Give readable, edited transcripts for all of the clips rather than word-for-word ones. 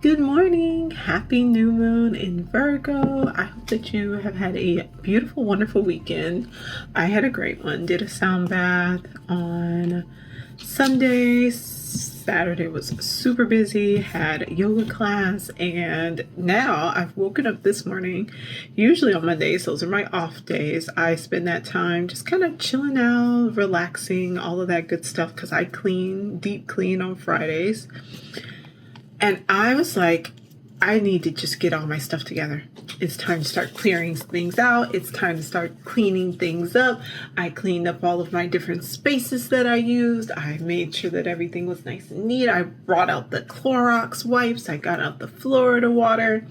Good morning. Happy new moon in Virgo. I hope that you have had a beautiful, wonderful weekend. I had a great one. Did a sound bath on Sunday. Saturday was super busy, had a yoga class, and now I've woken up this morning. Usually on Mondays, those are my off days. I spend that time just kind of chilling out, relaxing, all of that good stuff because I deep clean on Fridays. And I was like, I need to just get all my stuff together. It's time to start clearing things out. It's time to start cleaning things up. I cleaned up all of my different spaces that I used. I made sure that everything was nice and neat. I brought out the Clorox wipes. I got out the Florida water.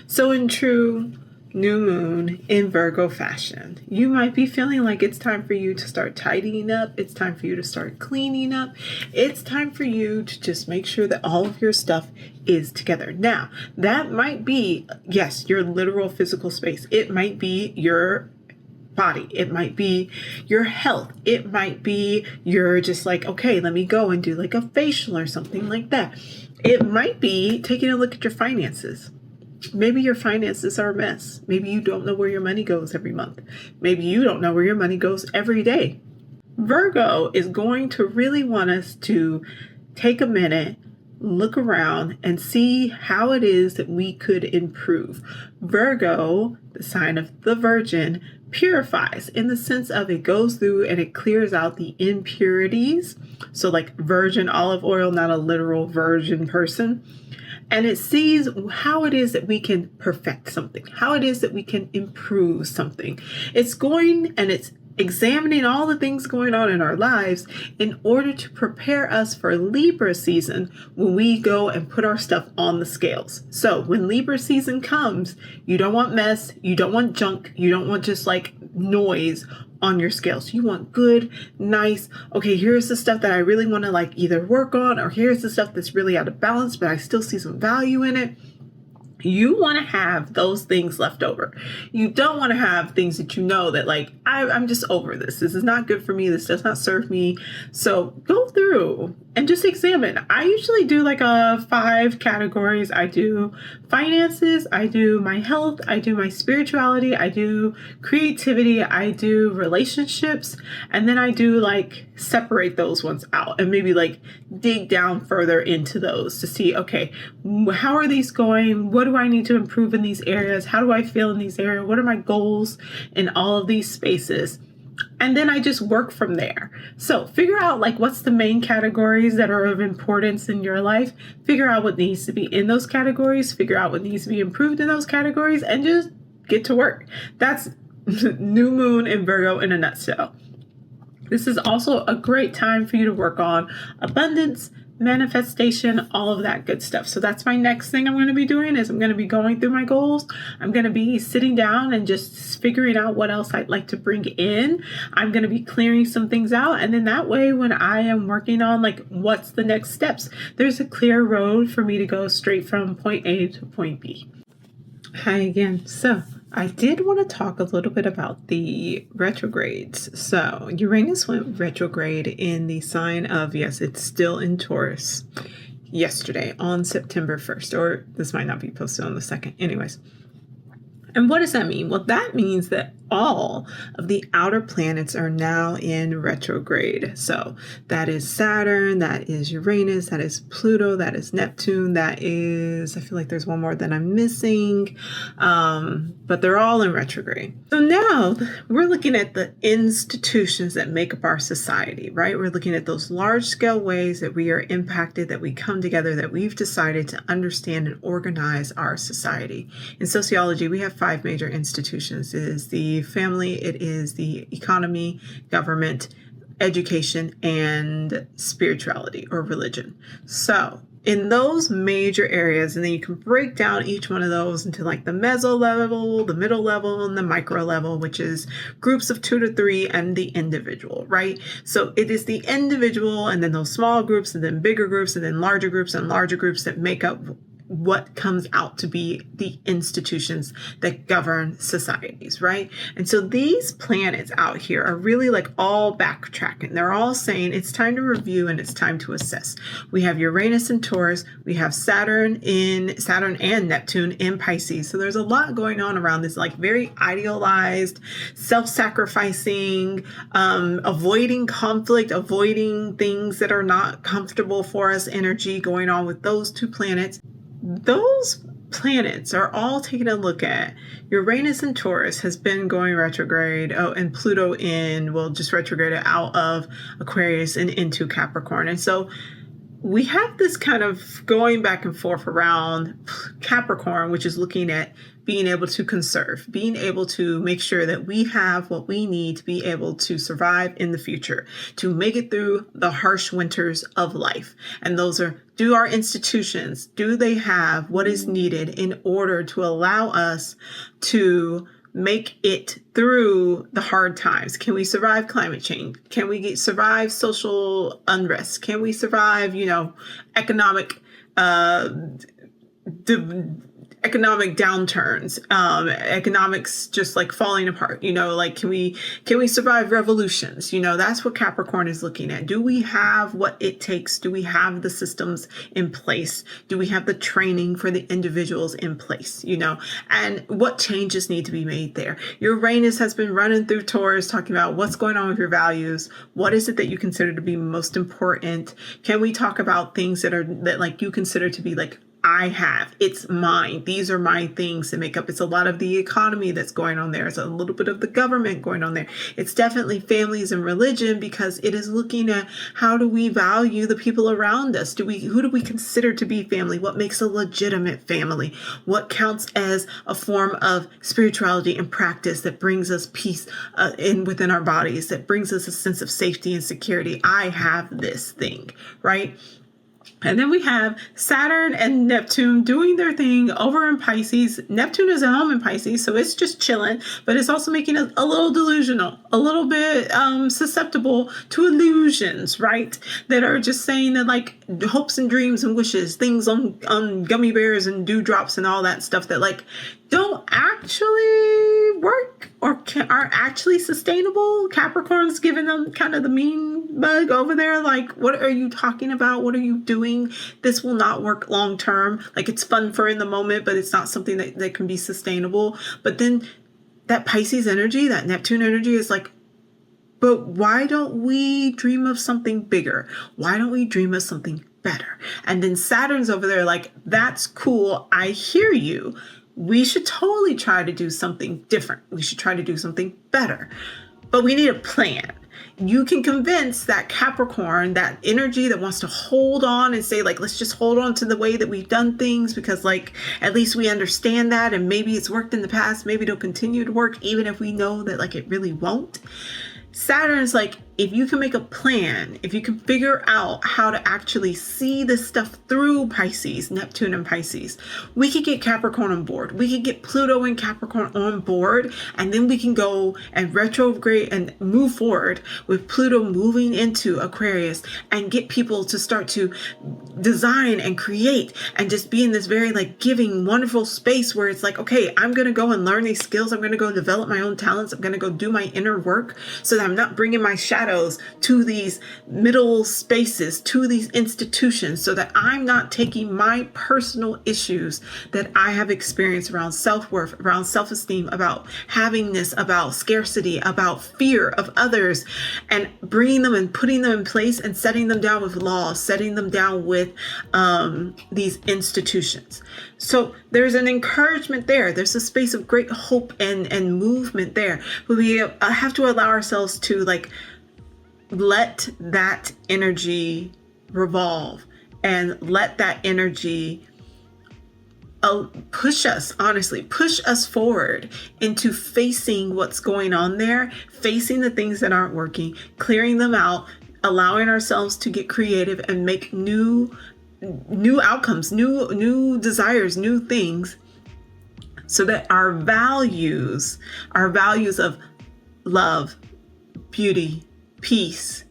So in true new moon in Virgo fashion, you might be feeling like it's time for you to start tidying up. It's time for you to start cleaning up. It's time for you to just make sure that all of your stuff is together. Now, that might be, yes, your literal physical space. It might be your body. It might be your health. It might be you're just like, okay, let me go and do like a facial or something like that. It might be taking a look at your finances. Maybe your finances are a mess. Maybe you don't know where your money goes every month. Maybe you don't know where your money goes every day. Virgo is going to really want us to take a minute, look around, and see how it is that we could improve. Virgo, the sign of the Virgin, purifies in the sense of it goes through and it clears out the impurities. So like virgin olive oil, not a literal virgin person. And it sees how it is that we can perfect something, how it is that we can improve something. It's going and it's examining all the things going on in our lives in order to prepare us for Libra season when we go and put our stuff on the scales. So when Libra season comes, you don't want mess, you don't want junk, you don't want just like noise on your scales. You want good, nice, okay, here's the stuff that I really want to like either work on, or here's the stuff that's really out of balance, but I still see some value in it. You want to have those things left over. You don't want to have things that you know that like, I'm just over this. This is not good for me. This does not serve me. So go through and just examine. I usually do like 5 categories. I do finances, I do my health, I do my spirituality, I do creativity, I do relationships, and then I do like separate those ones out and maybe like dig down further into those to see, okay, how are these going? What do I need to improve in these areas? How do I feel in these areas? What are my goals in all of these spaces? And then I just work from there. So figure out like what's the main categories that are of importance in your life. Figure out what needs to be in those categories. Figure out what needs to be improved in those categories and just get to work. That's new moon in Virgo in a nutshell. This is also a great time for you to work on abundance, manifestation, all of that good stuff. So that's my next thing I'm going to be doing is I'm going to be going through my goals. I'm going to be sitting down and just figuring out what else I'd like to bring in. I'm going to be clearing some things out. And then that way, when I am working on like, what's the next steps, there's a clear road for me to go straight from point A to point B. Hi again. So I did want to talk a little bit about the retrogrades. So Uranus went retrograde in the sign of, yes, it's still in Taurus yesterday on September 1st, or this might not be posted on the 2nd. Anyways. And what does that mean? Well, that means that all of the outer planets are now in retrograde. So that is Saturn, that is Uranus, that is Pluto, that is Neptune, that is, I feel like there's one more that I'm missing, but they're all in retrograde. So now we're looking at the institutions that make up our society, right? We're looking at those large scale ways that we are impacted, that we come together, that we've decided to understand and organize our society. In sociology, we have 5 major institutions. It is the family, it is the economy, government, education, and spirituality or religion. So in those major areas, and then you can break down each one of those into like the meso level, the middle level, and the micro level, which is groups of 2 to 3 and the individual, right? So it is the individual and then those small groups and then bigger groups and then larger groups that make up what comes out to be the institutions that govern societies, right? And so these planets out here are really like all backtracking. They're all saying it's time to review and it's time to assess. We have Uranus in Taurus, we have Saturn and Neptune in Pisces. So there's a lot going on around this, like very idealized, self-sacrificing, avoiding conflict, avoiding things that are not comfortable for us energy going on with those two planets. Those planets are all taking a look at Uranus in Taurus has been going retrograde. Oh, and Pluto just retrograded out of Aquarius and into Capricorn. And so we have this kind of going back and forth around Capricorn, which is looking at being able to conserve, being able to make sure that we have what we need to be able to survive in the future, to make it through the harsh winters of life. And those are, do our institutions, do they have what is needed in order to allow us to make it through the hard times? Can we survive climate change? Can we survive social unrest? Can we survive, economic economic downturns, economics just like falling apart, can we survive revolutions? That's what Capricorn is looking at. Do we have what it takes? Do we have the systems in place? Do we have the training for the individuals in place? And what changes need to be made there? Uranus has been running through Taurus, talking about what's going on with your values. What is it that you consider to be most important? Can we talk about things that like you consider to be like, it's mine. These are my things to make up. It's a lot of the economy that's going on there. It's a little bit of the government going on there. It's definitely families and religion, because it is looking at how do we value the people around us? Who do we consider to be family? What makes a legitimate family? What counts as a form of spirituality and practice that brings us peace within our bodies, that brings us a sense of safety and security? I have this thing, right? And then we have Saturn and Neptune doing their thing over in Pisces. Neptune is at home in Pisces, so it's just chilling, but it's also making us a little delusional, a little bit susceptible to illusions, right? That are just saying that like hopes and dreams and wishes, things on gummy bears and dewdrops and all that stuff that like don't actually work or aren't actually sustainable. Capricorn's giving them kind of the mean bug over there. Like, what are you talking about? What are you doing? This will not work long term. Like, it's fun for in the moment, but it's not something that can be sustainable. But then that Pisces energy, that Neptune energy is like, but why don't we dream of something bigger? Why don't we dream of something better? And then Saturn's over there like, that's cool. I hear you. We should totally try to do something different. We should try to do something better. But we need a plan. You can convince that Capricorn, that energy that wants to hold on and say, like, let's just hold on to the way that we've done things because, like, at least we understand that and maybe it's worked in the past. Maybe it'll continue to work even if we know that, like, it really won't. Saturn's like, if you can make a plan, if you can figure out how to actually see this stuff through Pisces, Neptune and Pisces, we could get Capricorn on board. We could get Pluto and Capricorn on board, and then we can go and retrograde and move forward with Pluto moving into Aquarius and get people to start to design and create and just be in this very like giving, wonderful space where it's like, okay, I'm going to go and learn these skills. I'm going to go develop my own talents. I'm going to go do my inner work so that I'm not bringing my shadows to these middle spaces, to these institutions, so that I'm not taking my personal issues that I have experienced around self-worth, around self-esteem, about havingness, about scarcity, about fear of others, and bringing them and putting them in place and setting them down with laws, setting them down with these institutions. So there's an encouragement there. There's a space of great hope and movement there. But we have to allow ourselves to like let that energy revolve and let that energy push us forward into facing what's going on there, facing the things that aren't working, clearing them out, allowing ourselves to get creative and make new outcomes, new desires, new things, so that our values of love, beauty, peace,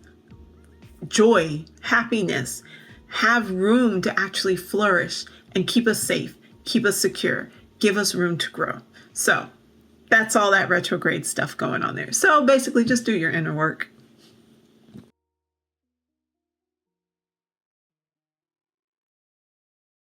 joy, happiness have room to actually flourish and keep us safe, keep us secure, give us room to grow. So that's all that retrograde stuff going on there. So basically just do your inner work